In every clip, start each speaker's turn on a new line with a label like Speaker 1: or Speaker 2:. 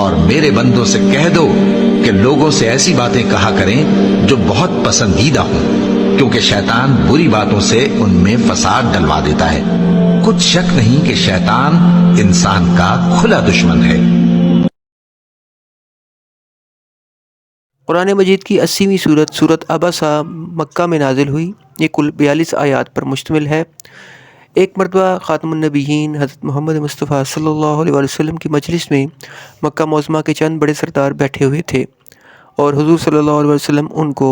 Speaker 1: اور میرے بندوں سے کہہ دو کہ لوگوں سے ایسی باتیں کہا کریں جو بہت پسندیدہ ہوں، کیونکہ شیطان بری باتوں سے ان میں فساد ڈلوا دیتا ہے۔ کچھ شک نہیں کہ شیطان انسان کا کھلا دشمن ہے۔
Speaker 2: قرآن مجید کی 80ویں سورت سورت عبسہ مکہ میں نازل ہوئی۔ یہ کل 42 آیات پر مشتمل ہے۔ ایک مرتبہ خاتم النبیین حضرت محمد مصطفیٰ صلی اللہ علیہ وسلم کی مجلس میں مکہ معظمہ کے چند بڑے سردار بیٹھے ہوئے تھے اور حضور صلی اللہ علیہ وسلم ان کو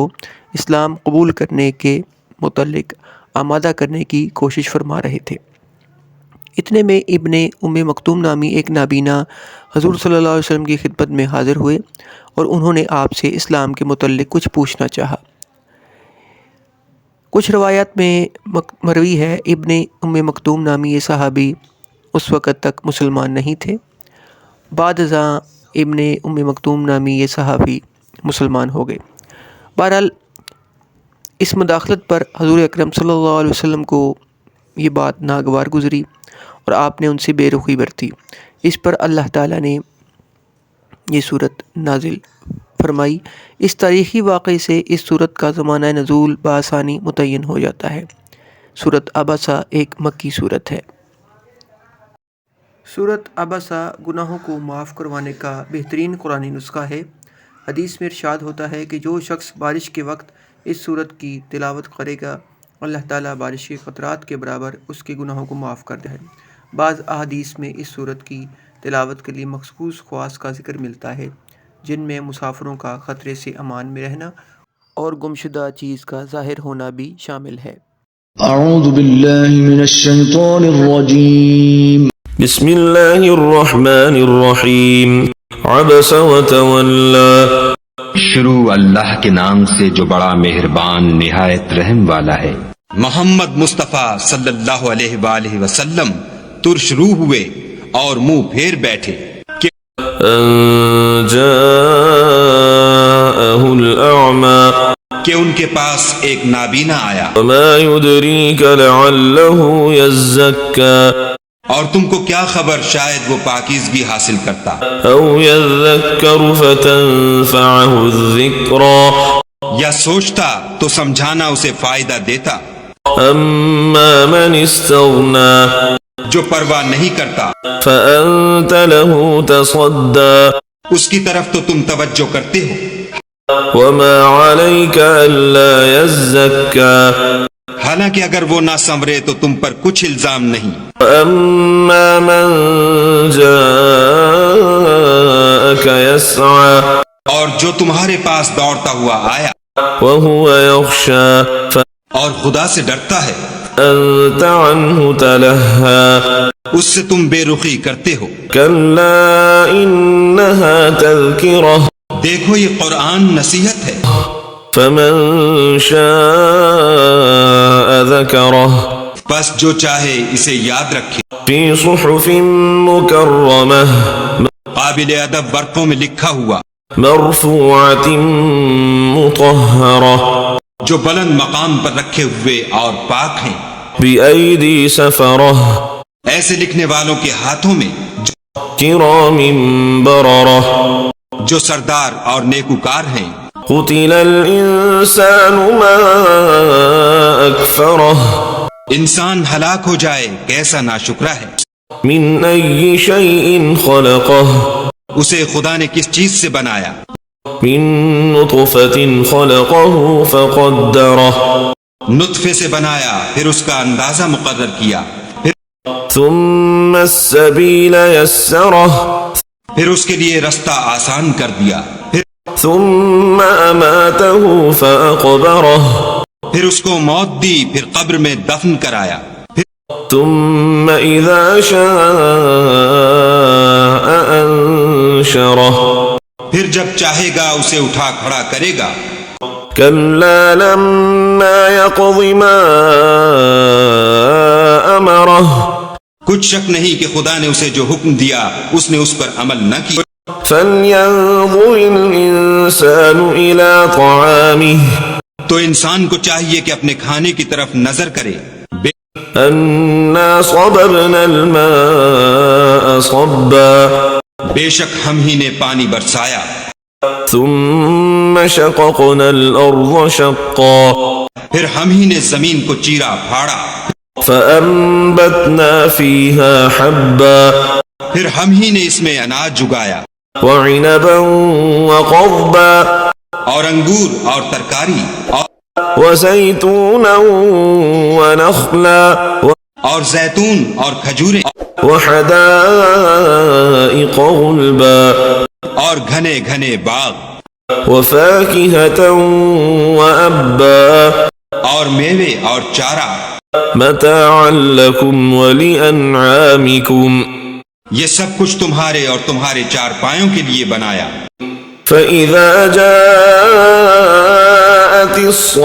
Speaker 2: اسلام قبول کرنے کے متعلق آمادہ کرنے کی کوشش فرما رہے تھے۔ اتنے میں ابن ام مکتوم نامی ایک نابینا حضور صلی اللہ علیہ وسلم کی خدمت میں حاضر ہوئے اور انہوں نے آپ سے اسلام کے متعلق کچھ پوچھنا چاہا۔ کچھ روایات میں مروی ہے ابن ام مکتوم نامی یہ صحابی اس وقت تک مسلمان نہیں تھے۔ بعد ازاں ابن ام مکتوم نامی یہ صحابی مسلمان ہو گئے۔ بہرحال اس مداخلت پر حضور اکرم صلی اللہ علیہ وسلم کو یہ بات ناگوار گزری اور آپ نے ان سے بے رخی برتی۔ اس پر اللہ تعالیٰ نے یہ صورت نازل فرمائی۔ اس تاریخی واقعے سے اس صورت کا زمانہ نزول بآسانی متعین ہو جاتا ہے۔ صورت عبسہ ایک مکی صورت ہے۔ صورت عبسہ گناہوں کو معاف کروانے کا بہترین قرآنی نسخہ ہے۔ حدیث میں ارشاد ہوتا ہے کہ جو شخص بارش کے وقت اس صورت کی تلاوت کرے گا اللہ تعالیٰ بارش کے قطرات کے برابر اس کے گناہوں کو معاف کر دے۔ بعض احادیث میں اس صورت کی تلاوت کے لیے مخصوص خواص کا ذکر ملتا ہے، جن میں مسافروں کا خطرے سے امان میں رہنا اور گمشدہ چیز کا ظاہر ہونا بھی شامل ہے۔
Speaker 3: اعوذ باللہ من الشیطان الرجیم،
Speaker 4: بسم اللہ الرحمن الرحیم، عبس وتولی۔
Speaker 5: شروع اللہ کے نام سے جو بڑا مہربان نہایت رحم والا ہے۔
Speaker 6: محمد مصطفیٰ صلی اللہ علیہ وآلہ وسلم ترش روح ہوئے اور منہ پھیر بیٹھے کہ
Speaker 4: ان جاءہ الاعمى،
Speaker 6: کہ ان کے پاس ایک نابینا آیا،
Speaker 4: وما يدریک لعلہ یزکی،
Speaker 6: اور تم کو کیا خبر شاید وہ پاکیزگی حاصل کرتا
Speaker 4: او یذکر فتنفعہ الذکری،
Speaker 6: یا سوچتا تو سمجھانا اسے فائدہ دیتا۔
Speaker 4: اما من استغنی،
Speaker 6: جو پرواہ نہیں کرتا
Speaker 4: فانت له تصدی،
Speaker 6: اس کی طرف تو تم توجہ کرتے ہو۔
Speaker 4: وما علیک الا یزکی،
Speaker 6: حالانکہ اگر وہ نہ سنورے تو تم پر کچھ الزام نہیں۔
Speaker 4: واما من جاءک یسعی،
Speaker 6: اور جو تمہارے پاس دوڑتا ہوا آیا
Speaker 4: وهو یخشی،
Speaker 6: اور خدا سے ڈرتا ہے،
Speaker 4: فانت عنہ تلہی،
Speaker 6: اس سے تم بے رخی کرتے ہو۔
Speaker 4: کلا انہا تذکرہ،
Speaker 6: دیکھو یہ قرآن نصیحت ہے،
Speaker 4: فمن شاء ذکرہ،
Speaker 6: بس جو چاہے اسے یاد رکھے۔
Speaker 4: فی صحف مکرمہ،
Speaker 6: قابل ادب ورقوں میں لکھا ہوا،
Speaker 4: مرفوعۃ مطہرہ،
Speaker 6: جو بلند مقام پر رکھے ہوئے اور پاک ہیں،
Speaker 4: بأیدی سفرہ،
Speaker 6: ایسے لکھنے والوں کے ہاتھوں میں
Speaker 4: کرام بررہ،
Speaker 6: جو سردار اور نیکوکار ہیں۔
Speaker 4: قتل الانسان ما اکفرہ،
Speaker 6: انسان ہلاک ہو جائے کیسا ناشکرا ہے۔
Speaker 4: من ای شیء خلقہ،
Speaker 6: اسے خدا نے کس چیز سے بنایا؟
Speaker 4: من نطفۃ خلقہ فقدرہ،
Speaker 6: نطفے سے بنایا پھر اس کا اندازہ مقرر کیا،
Speaker 4: ثم السبیل یسرہ،
Speaker 6: پھر اس کے لیے رستہ آسان کر دیا،
Speaker 4: ثم اماتہ فاقبرہ،
Speaker 6: پھر اس کو موت دی، پھر قبر میں دفن کرایا،
Speaker 4: ثم اذا شاء انشرہ،
Speaker 6: پھر جب چاہے گا اسے اٹھا کھڑا کرے گا۔
Speaker 4: کلا لما یقض ما امرہ،
Speaker 6: کچھ شک نہیں کہ خدا نے اسے جو حکم دیا اس نے اس پر عمل نہ کیا۔
Speaker 4: فلینظر الانسان الی طعامہ،
Speaker 6: تو انسان کو چاہیے کہ اپنے کھانے کی طرف نظر کرے۔
Speaker 4: انا صببنا الماء صبا،
Speaker 6: بے شک ہم ہی نے پانی برسایا،
Speaker 4: ثم شققنا الأرض شقا
Speaker 6: پھر ہم ہی نے زمین کو چیرا پھاڑا،
Speaker 4: فأنبتنا فيها حبا
Speaker 6: پھر ہم ہی نے اس میں اناج اگایا،
Speaker 4: وعنبا وقضبا
Speaker 6: اور انگور اور ترکاری
Speaker 4: وزيتونا ونخلا
Speaker 6: اور زیتون اور کھجوریں
Speaker 4: وحدائق غلبا
Speaker 6: اور گھنے گھنے باغ
Speaker 4: وفاكهة وأبا
Speaker 6: اور میوے اور چارہ،
Speaker 4: متاعا لكم ولأنعامكم
Speaker 6: یہ سب کچھ تمہارے اور تمہارے چارپایوں کے لیے بنایا۔
Speaker 4: فإذا جاءت الصاخة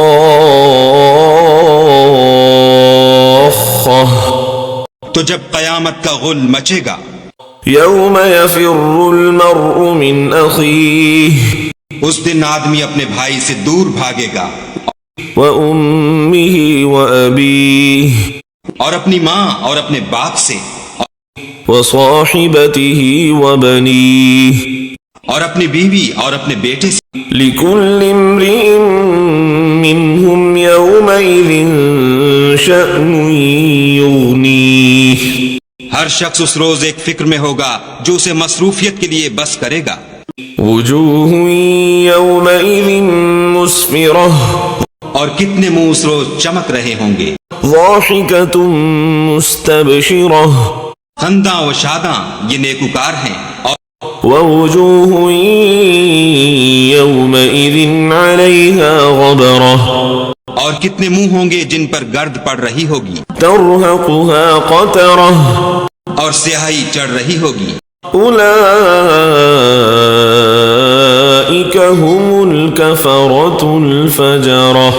Speaker 6: تو جب قیامت کا غل مچے گا،
Speaker 4: يوم يفر المرء من أخيه
Speaker 6: اس دن آدمی اپنے بھائی سے دور بھاگے گا،
Speaker 4: وأمه وأبيه
Speaker 6: اور اپنی ماں اور اپنے باپ سے،
Speaker 4: وصاحبته وبنيه
Speaker 6: اور اپنی بیوی اور اپنے بیٹے سے،
Speaker 4: لكل امرئ منهم يومئذ شأن يغنيه
Speaker 6: ہر شخص اس روز ایک فکر میں ہوگا جو اسے مصروفیت کے لیے بس کرے گا۔
Speaker 4: وجوه يومئذ مسفرة
Speaker 6: اور کتنے منہ اس روز چمک رہے ہوں گے،
Speaker 4: ضاحكة مستبشرة
Speaker 6: خنداں و شاداں یہ نیکوکار ہیں،
Speaker 4: ووجوه يومئذ عليها غبرة
Speaker 6: اور کتنے منہ ہوں گے جن پر گرد پڑ رہی ہوگی،
Speaker 4: ترهقها قترة
Speaker 6: اور سیاہی چڑھ رہی ہوگی۔
Speaker 4: أولئك هم الكفرة الفجرة